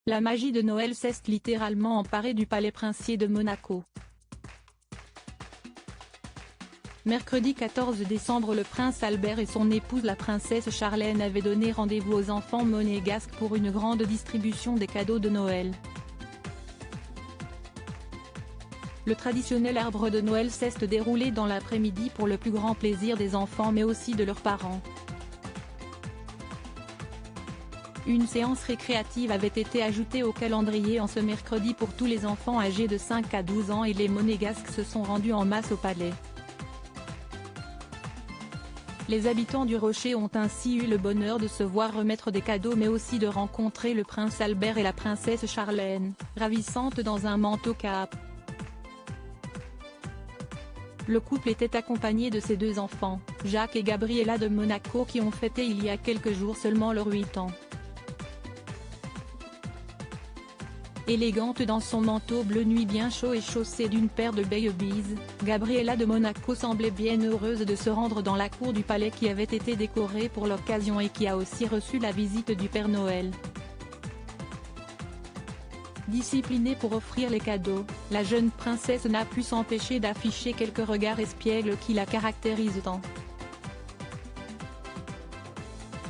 La magie de Noël s'est littéralement emparée du palais princier de Monaco. Mercredi 14 décembre, le prince Albert et son épouse la princesse Charlène avaient donné rendez-vous aux enfants monégasques pour une grande distribution des cadeaux de Noël. Le traditionnel arbre de Noël s'est déroulé dans l'après-midi pour le plus grand plaisir des enfants mais aussi de leurs parents. Une séance récréative avait été ajoutée au calendrier en ce mercredi pour tous les enfants âgés de 5 à 12 ans et les monégasques se sont rendus en masse au palais. Les habitants du Rocher ont ainsi eu le bonheur de se voir remettre des cadeaux mais aussi de rencontrer le prince Albert et la princesse Charlène, ravissante dans un manteau cape. Le couple était accompagné de ses deux enfants, Jacques et Gabriella de Monaco, qui ont fêté il y a quelques jours seulement leurs 8 ans. Élégante dans son manteau bleu nuit bien chaud et chaussée d'une paire de baby-bees, Gabriella de Monaco semblait bien heureuse de se rendre dans la cour du palais qui avait été décorée pour l'occasion et qui a aussi reçu la visite du Père Noël. Disciplinée pour offrir les cadeaux, la jeune princesse n'a pu s'empêcher d'afficher quelques regards espiègles qui la caractérisent tant.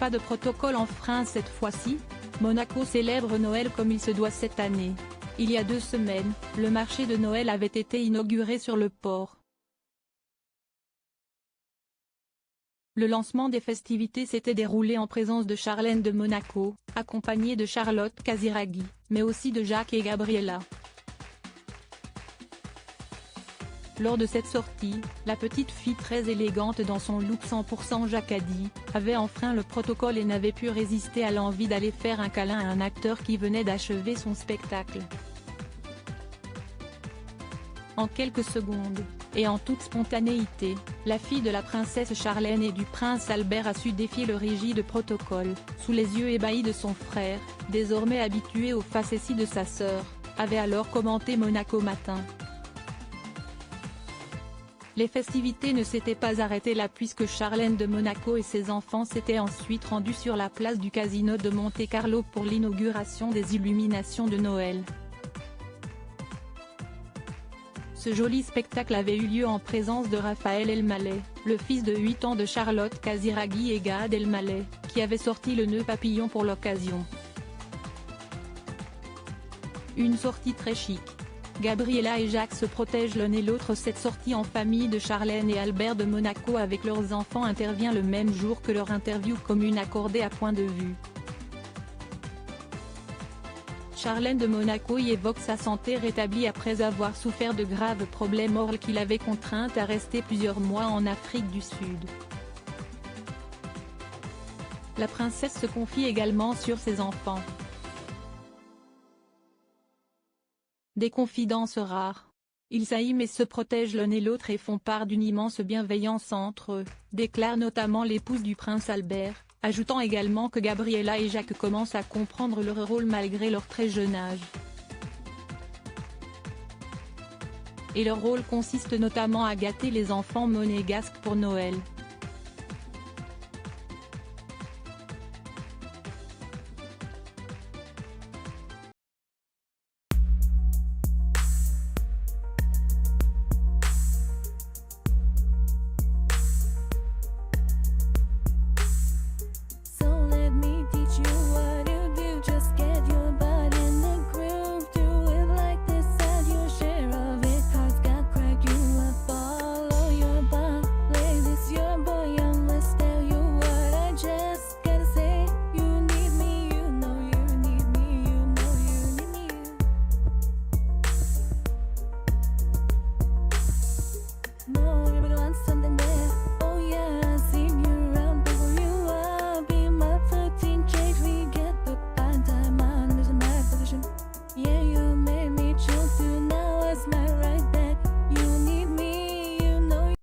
Pas de protocole enfreint cette fois-ci. Monaco célèbre Noël comme il se doit cette année. Il y a 2 semaines, le marché de Noël avait été inauguré sur le port. Le lancement des festivités s'était déroulé en présence de Charlène de Monaco, accompagnée de Charlotte Casiraghi, mais aussi de Jacques et Gabriella. Lors de cette sortie, la petite fille très élégante dans son look 100% jacquardie, avait enfreint le protocole et n'avait pu résister à l'envie d'aller faire un câlin à un acteur qui venait d'achever son spectacle. En quelques secondes, et en toute spontanéité, la fille de la princesse Charlène et du prince Albert a su défier le rigide protocole, sous les yeux ébahis de son frère, désormais habitué aux facéties de sa sœur, avait alors commenté Monaco Matin. Les festivités ne s'étaient pas arrêtées là puisque Charlène de Monaco et ses enfants s'étaient ensuite rendus sur la place du casino de Monte-Carlo pour l'inauguration des illuminations de Noël. Ce joli spectacle avait eu lieu en présence de Raphaël Elmaleh, le fils de 8 ans de Charlotte Casiraghi, et Gad Elmaleh, qui avait sorti le nœud papillon pour l'occasion. Une sortie très chic. Gabriella et Jacques se protègent l'un et l'autre. Cette sortie en famille de Charlène et Albert de Monaco avec leurs enfants intervient le même jour que leur interview commune accordée à Point de Vue. Charlène de Monaco y évoque sa santé rétablie après avoir souffert de graves problèmes oraux qui l'avaient contrainte à rester plusieurs mois en Afrique du Sud. La princesse se confie également sur ses enfants. Des confidences rares. Ils s'aiment et se protègent l'un et l'autre et font part d'une immense bienveillance entre eux, déclare notamment l'épouse du prince Albert, ajoutant également que Gabriella et Jacques commencent à comprendre leur rôle malgré leur très jeune âge. Et leur rôle consiste notamment à gâter les enfants monégasques pour Noël.